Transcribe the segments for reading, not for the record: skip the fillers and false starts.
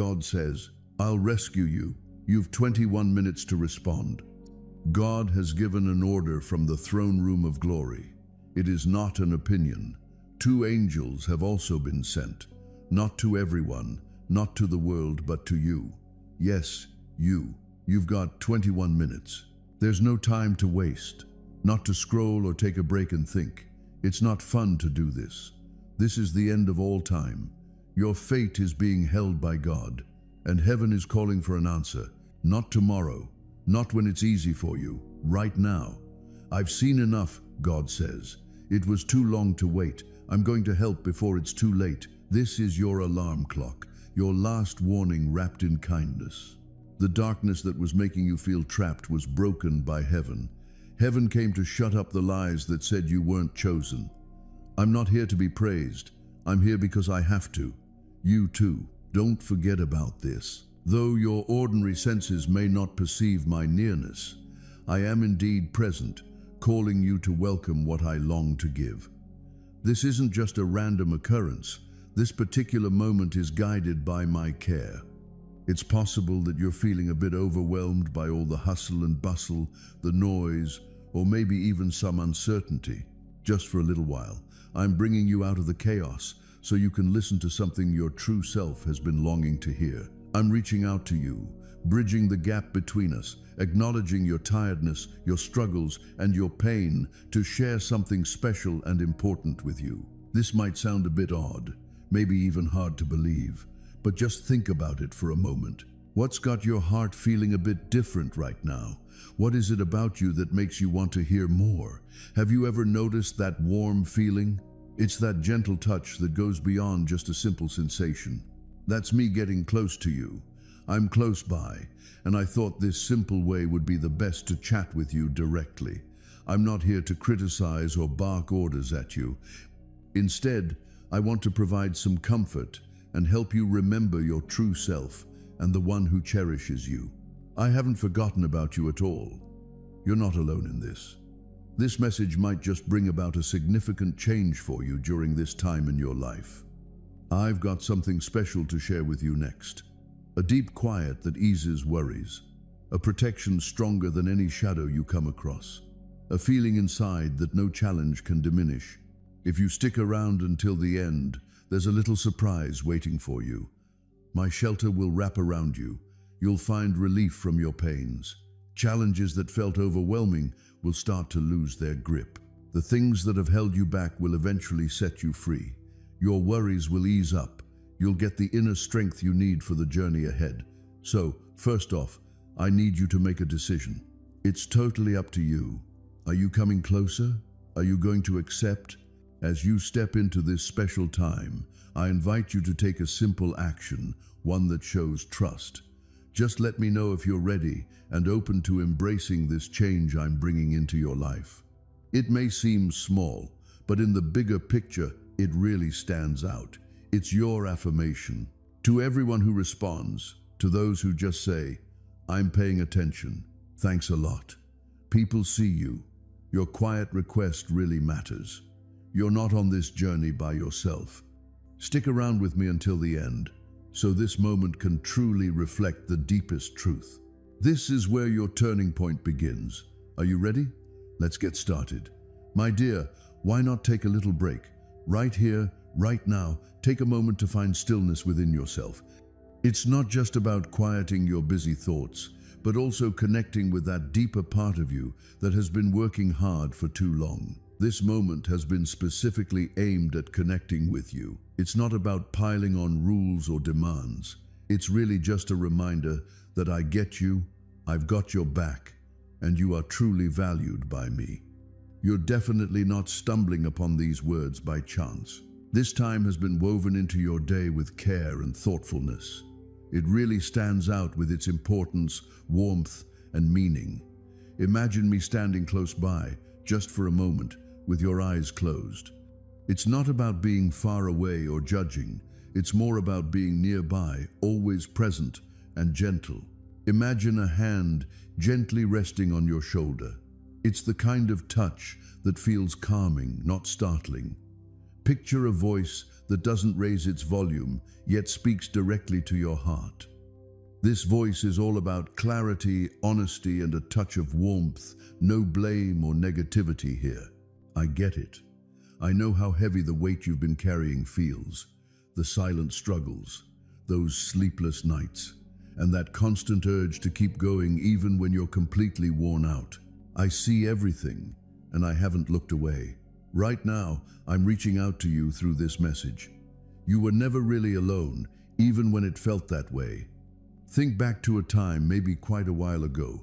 God says, "I'll rescue you. You've 21 minutes to respond." God has given an order from the throne room of glory. It is not an opinion. 2 angels have also been sent, not to everyone, not to the world, but to you. Yes, you. You've got 21 minutes. There's no time to waste, not to scroll or take a break and think. It's not fun to do this. This is the end of all time. Your fate is being held by God, and heaven is calling for an answer. Not tomorrow, not when it's easy for you, right now. I've seen enough, God says. It was too long to wait. I'm going to help before it's too late. This is your alarm clock, your last warning wrapped in kindness. The darkness that was making you feel trapped was broken by heaven. Heaven came to shut up the lies that said you weren't chosen. I'm not here to be praised. I'm here because I have to. You too. Don't forget about this. Though your ordinary senses may not perceive my nearness, I am indeed present, calling you to welcome what I long to give. This isn't just a random occurrence. This particular moment is guided by my care. It's possible that you're feeling a bit overwhelmed by all the hustle and bustle, the noise, or maybe even some uncertainty. Just for a little while, I'm bringing you out of the chaos so you can listen to something your true self has been longing to hear. I'm reaching out to you, bridging the gap between us, acknowledging your tiredness, your struggles, and your pain to share something special and important with you. This might sound a bit odd, maybe even hard to believe, but just think about it for a moment. What's got your heart feeling a bit different right now? What is it about you that makes you want to hear more? Have you ever noticed that warm feeling? It's that gentle touch that goes beyond just a simple sensation. That's me getting close to you. I'm close by, and I thought this simple way would be the best to chat with you directly. I'm not here to criticize or bark orders at you. Instead, I want to provide some comfort and help you remember your true self and the one who cherishes you. I haven't forgotten about you at all. You're not alone in this. This message might just bring about a significant change for you during this time in your life. I've got something special to share with you next. A deep quiet that eases worries. A protection stronger than any shadow you come across. A feeling inside that no challenge can diminish. If you stick around until the end, there's a little surprise waiting for you. My shelter will wrap around you. You'll find relief from your pains. Challenges that felt overwhelming will start to lose their grip. The things that have held you back will eventually set you free. Your worries will ease up. You'll get the inner strength you need for the journey ahead. So, first off, I need you to make a decision. It's totally up to you. Are you coming closer? Are you going to accept? As you step into this special time, I invite you to take a simple action, one that shows trust. Just let me know if you're ready and open to embracing this change I'm bringing into your life. It may seem small, but in the bigger picture, it really stands out. It's your affirmation. To everyone who responds, to those who just say, "I'm paying attention, thanks a lot." People see you. Your quiet request really matters. You're not on this journey by yourself. Stick around with me until the end, so this moment can truly reflect the deepest truth. This is where your turning point begins. Are you ready? Let's get started. My dear, why not take a little break? Right here, right now, take a moment to find stillness within yourself. It's not just about quieting your busy thoughts, but also connecting with that deeper part of you that has been working hard for too long. This moment has been specifically aimed at connecting with you. It's not about piling on rules or demands. It's really just a reminder that I get you, I've got your back, and you are truly valued by me. You're definitely not stumbling upon these words by chance. This time has been woven into your day with care and thoughtfulness. It really stands out with its importance, warmth, and meaning. Imagine me standing close by, just for a moment, with your eyes closed. It's not about being far away or judging. It's more about being nearby, always present and gentle. Imagine a hand gently resting on your shoulder. It's the kind of touch that feels calming, not startling. Picture a voice that doesn't raise its volume, yet speaks directly to your heart. This voice is all about clarity, honesty, and a touch of warmth, no blame or negativity here. I get it. I know how heavy the weight you've been carrying feels, the silent struggles, those sleepless nights, and that constant urge to keep going even when you're completely worn out. I see everything, and I haven't looked away. Right now, I'm reaching out to you through this message. You were never really alone, even when it felt that way. Think back to a time, maybe quite a while ago,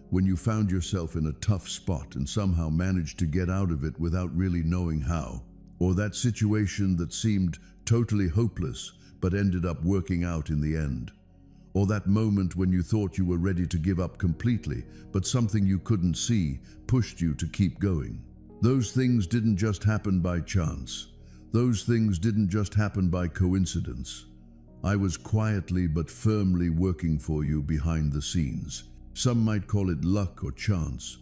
when you found yourself in a tough spot and somehow managed to get out of it without really knowing how. Or that situation that seemed totally hopeless but ended up working out in the end. Or that moment when you thought you were ready to give up completely, but something you couldn't see pushed you to keep going. Those things didn't just happen by chance. Those things didn't just happen by coincidence. I was quietly but firmly working for you behind the scenes. Some might call it luck or chance,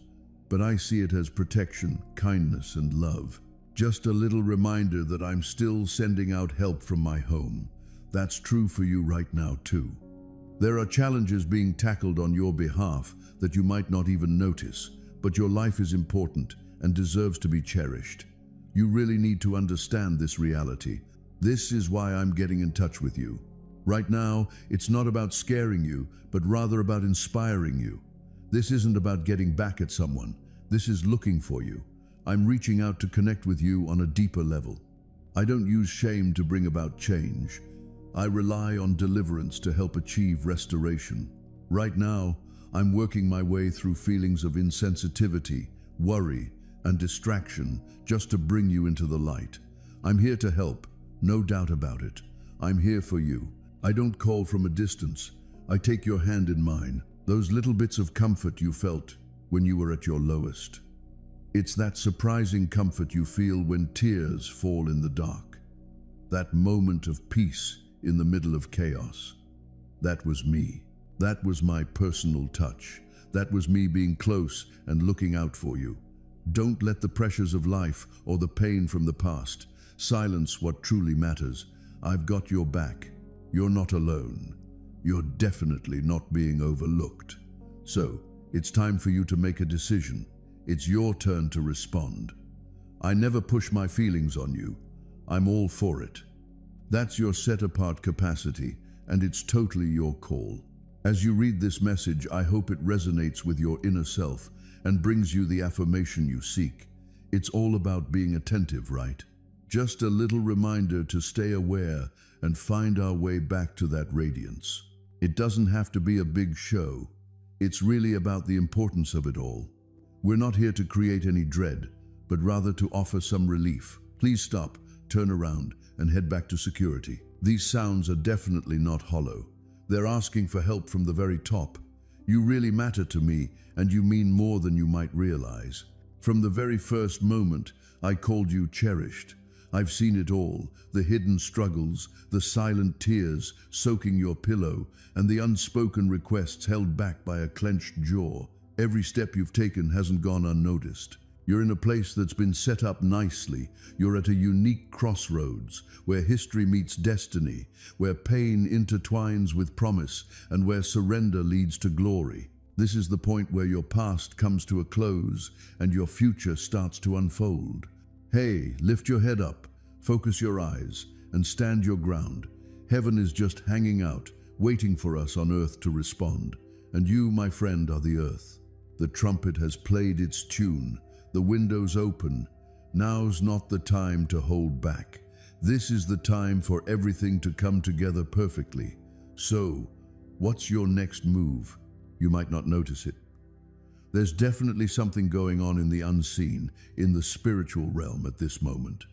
but I see it as protection, kindness, and love. Just a little reminder that I'm still sending out help from my home. That's true for you right now too. There are challenges being tackled on your behalf that you might not even notice, but your life is important and deserves to be cherished. You really need to understand this reality. This is why I'm getting in touch with you. Right now, it's not about scaring you, but rather about inspiring you. This isn't about getting back at someone. This is looking for you. I'm reaching out to connect with you on a deeper level. I don't use shame to bring about change. I rely on deliverance to help achieve restoration. Right now, I'm working my way through feelings of insensitivity, worry, and distraction just to bring you into the light. I'm here to help, no doubt about it. I'm here for you. I don't call from a distance. I take your hand in mine, those little bits of comfort you felt when you were at your lowest. It's that surprising comfort you feel when tears fall in the dark. That moment of peace in the middle of chaos. That was me. That was my personal touch. That was me being close and looking out for you. Don't let the pressures of life or the pain from the past silence what truly matters. I've got your back. You're not alone. You're definitely not being overlooked. So, it's time for you to make a decision. It's your turn to respond. I never push my feelings on you. I'm all for it. That's your set-apart capacity, and it's totally your call. As you read this message, I hope it resonates with your inner self and brings you the affirmation you seek. It's all about being attentive, right? Just a little reminder to stay aware and find our way back to that radiance. It doesn't have to be a big show. It's really about the importance of it all. We're not here to create any dread, but rather to offer some relief. Please stop, turn around, and head back to security. These sounds are definitely not hollow. They're asking for help from the very top. You really matter to me, and you mean more than you might realize. From the very first moment, I called you cherished. I've seen it all, the hidden struggles, the silent tears soaking your pillow, and the unspoken requests held back by a clenched jaw. Every step you've taken hasn't gone unnoticed. You're in a place that's been set up nicely. You're at a unique crossroads, where history meets destiny, where pain intertwines with promise, and where surrender leads to glory. This is the point where your past comes to a close, and your future starts to unfold. Hey, lift your head up, focus your eyes, and stand your ground. Heaven is just hanging out, waiting for us on earth to respond. And you, my friend, are the earth. The trumpet has played its tune. The window's open. Now's not the time to hold back. This is the time for everything to come together perfectly. So, what's your next move? You might not notice it. There's definitely something going on in the unseen, in the spiritual realm at this moment.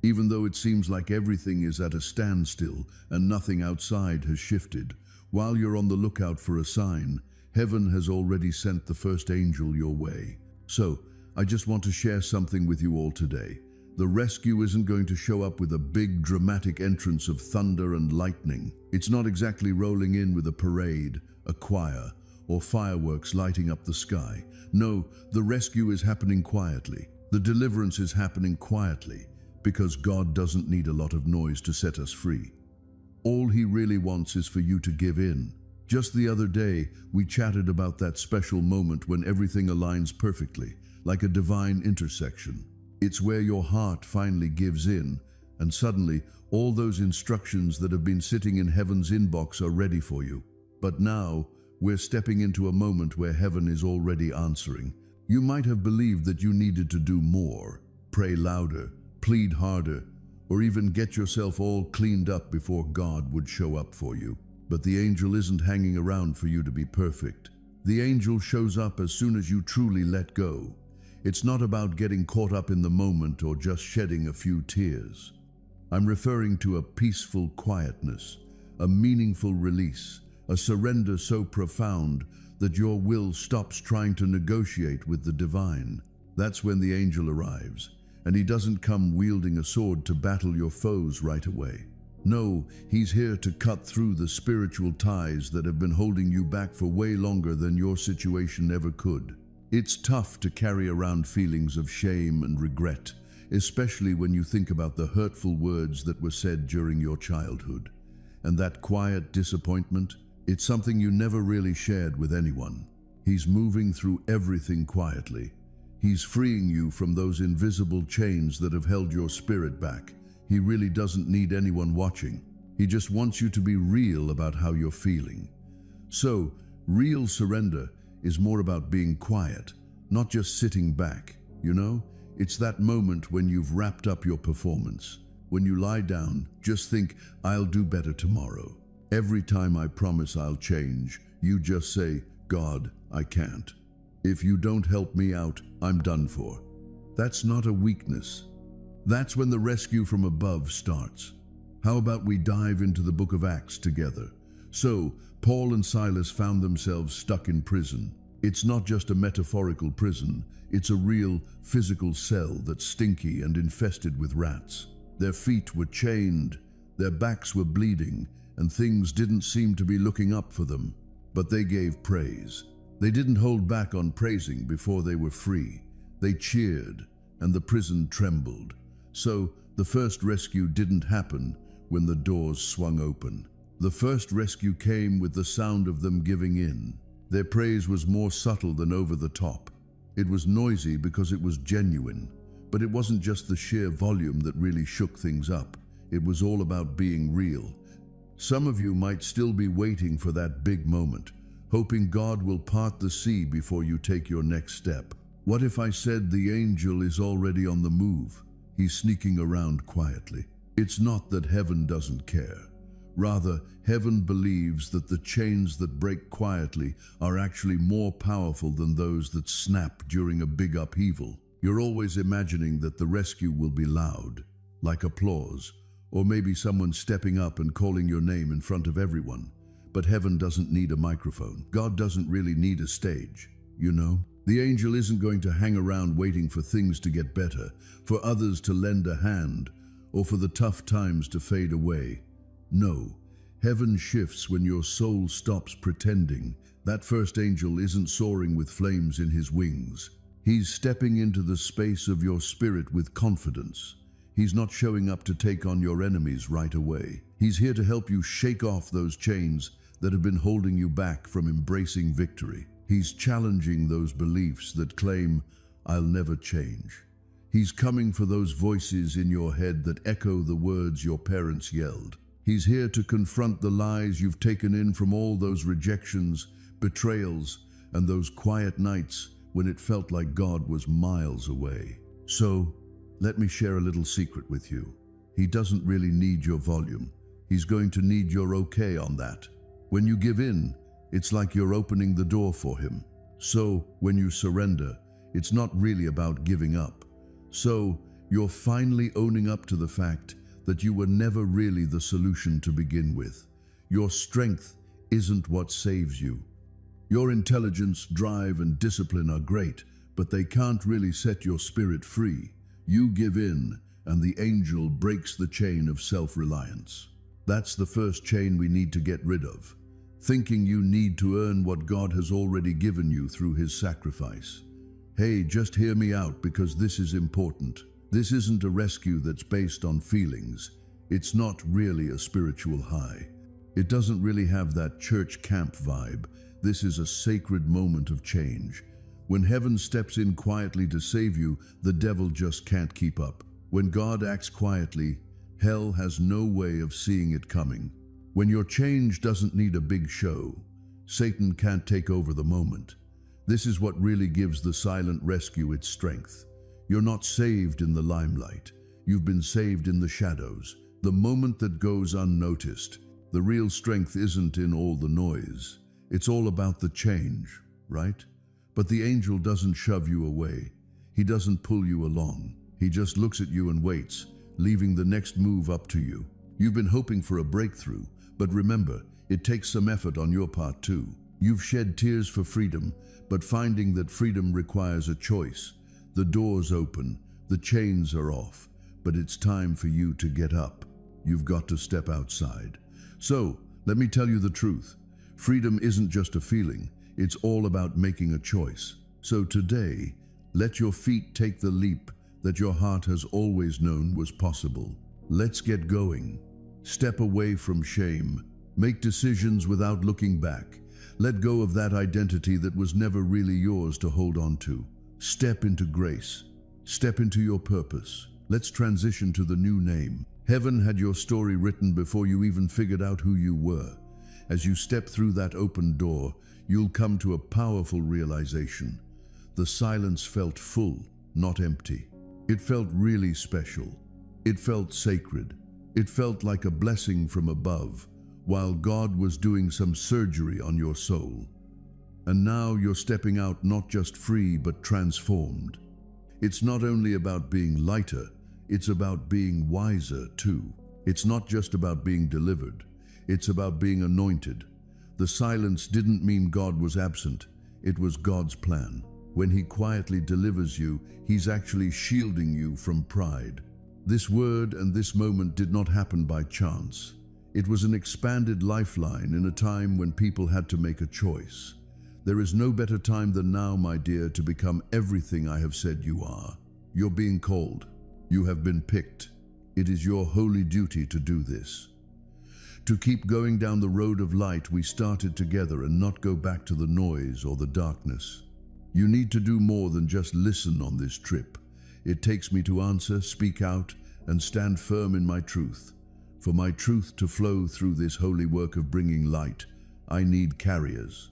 Even though it seems like everything is at a standstill and nothing outside has shifted, while you're on the lookout for a sign, heaven has already sent the first angel your way. So, I just want to share something with you all today. The rescue isn't going to show up with a big dramatic entrance of thunder and lightning. It's not exactly rolling in with a parade, a choir, or fireworks lighting up the sky. No, the rescue is happening quietly. The deliverance is happening quietly, because God doesn't need a lot of noise to set us free. All he really wants is for you to give in. Just the other day, we chatted about that special moment when everything aligns perfectly, like a divine intersection. It's where your heart finally gives in, and suddenly, all those instructions that have been sitting in heaven's inbox are ready for you. But now, we're stepping into a moment where heaven is already answering. You might have believed that you needed to do more, pray louder, plead harder, or even get yourself all cleaned up before God would show up for you. But the angel isn't hanging around for you to be perfect. The angel shows up as soon as you truly let go. It's not about getting caught up in the moment or just shedding a few tears. I'm referring to a peaceful quietness, a meaningful release, a surrender so profound that your will stops trying to negotiate with the divine. That's when the angel arrives, and he doesn't come wielding a sword to battle your foes right away. No, he's here to cut through the spiritual ties that have been holding you back for way longer than your situation ever could. It's tough to carry around feelings of shame and regret, especially when you think about the hurtful words that were said during your childhood. And that quiet disappointment, it's something you never really shared with anyone. He's moving through everything quietly. He's freeing you from those invisible chains that have held your spirit back. He really doesn't need anyone watching. He just wants you to be real about how you're feeling. So, real surrender is more about being quiet, not just sitting back, you know? It's that moment when you've wrapped up your performance. When you lie down, just think, I'll do better tomorrow. Every time I promise I'll change, you just say, God, I can't. If you don't help me out, I'm done for. That's not a weakness. That's when the rescue from above starts. How about we dive into the book of Acts together? So, Paul and Silas found themselves stuck in prison. It's not just a metaphorical prison, it's a real physical cell that's stinky and infested with rats. Their feet were chained, their backs were bleeding, and things didn't seem to be looking up for them. But they gave praise. They didn't hold back on praising before they were free. They cheered, and the prison trembled. So, the first rescue didn't happen when the doors swung open. The first rescue came with the sound of them giving in. Their praise was more subtle than over the top. It was noisy because it was genuine, but it wasn't just the sheer volume that really shook things up. It was all about being real. Some of you might still be waiting for that big moment, hoping God will part the sea before you take your next step. What if I said the angel is already on the move? He's sneaking around quietly. It's not that heaven doesn't care. Rather, heaven believes that the chains that break quietly are actually more powerful than those that snap during a big upheaval. You're always imagining that the rescue will be loud, like applause, or maybe someone stepping up and calling your name in front of everyone. But heaven doesn't need a microphone. God doesn't really need a stage, you know? The angel isn't going to hang around waiting for things to get better, for others to lend a hand, or for the tough times to fade away. No, heaven shifts when your soul stops pretending. That first angel isn't soaring with flames in his wings. He's stepping into the space of your spirit with confidence. He's not showing up to take on your enemies right away. He's here to help you shake off those chains that have been holding you back from embracing victory. He's challenging those beliefs that claim, I'll never change. He's coming for those voices in your head that echo the words your parents yelled. He's here to confront the lies you've taken in from all those rejections, betrayals, and those quiet nights when it felt like God was miles away. So, let me share a little secret with you. He doesn't really need your volume. He's going to need your okay on that. When you give in, it's like you're opening the door for him. So, when you surrender, it's not really about giving up. So, you're finally owning up to the fact that you were never really the solution to begin with. Your strength isn't what saves you. Your intelligence, drive, and discipline are great, but they can't really set your spirit free. You give in, and the angel breaks the chain of self-reliance. That's the first chain we need to get rid of. Thinking you need to earn what God has already given you through his sacrifice. Hey, just hear me out because this is important. This isn't a rescue that's based on feelings. It's not really a spiritual high. It doesn't really have that church camp vibe. This is a sacred moment of change. When heaven steps in quietly to save you, the devil just can't keep up. When God acts quietly, hell has no way of seeing it coming. When your change doesn't need a big show, Satan can't take over the moment. This is what really gives the silent rescue its strength. You're not saved in the limelight. You've been saved in the shadows, the moment that goes unnoticed. The real strength isn't in all the noise. It's all about the change, right? But the angel doesn't shove you away. He doesn't pull you along. He just looks at you and waits, leaving the next move up to you. You've been hoping for a breakthrough, but remember, it takes some effort on your part too. You've shed tears for freedom, but finding that freedom requires a choice. The door's open, the chains are off, but it's time for you to get up. You've got to step outside. So, let me tell you the truth. Freedom isn't just a feeling, it's all about making a choice. So today, let your feet take the leap that your heart has always known was possible. Let's get going. Step away from shame. Make decisions without looking back. Let go of that identity that was never really yours to hold on to. Step into grace. Step into your purpose. Let's transition to the new name. Heaven had your story written before you even figured out who you were. As you step through that open door, you'll come to a powerful realization. The silence felt full, not empty. It felt really special. It felt sacred. It felt like a blessing from above, while God was doing some surgery on your soul. And now you're stepping out not just free, but transformed. It's not only about being lighter, it's about being wiser too. It's not just about being delivered, it's about being anointed. The silence didn't mean God was absent, it was God's plan. When He quietly delivers you, He's actually shielding you from pride. This word and this moment did not happen by chance. It was an expanded lifeline in a time when people had to make a choice. There is no better time than now, my dear, to become everything I have said you are. You're being called. You have been picked. It is your holy duty to do this. To keep going down the road of light we started together and not go back to the noise or the darkness. You need to do more than just listen on this trip. It takes me to answer, speak out, and stand firm in my truth. For my truth to flow through this holy work of bringing light, I need carriers.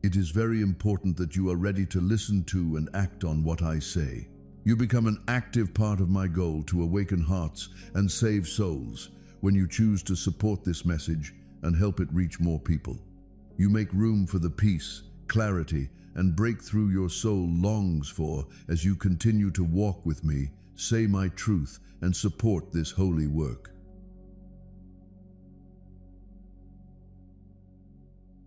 It is very important that you are ready to listen to and act on what I say. You become an active part of my goal to awaken hearts and save souls when you choose to support this message and help it reach more people. You make room for the peace, clarity, and breakthrough your soul longs for as you continue to walk with me, say my truth, and support this holy work.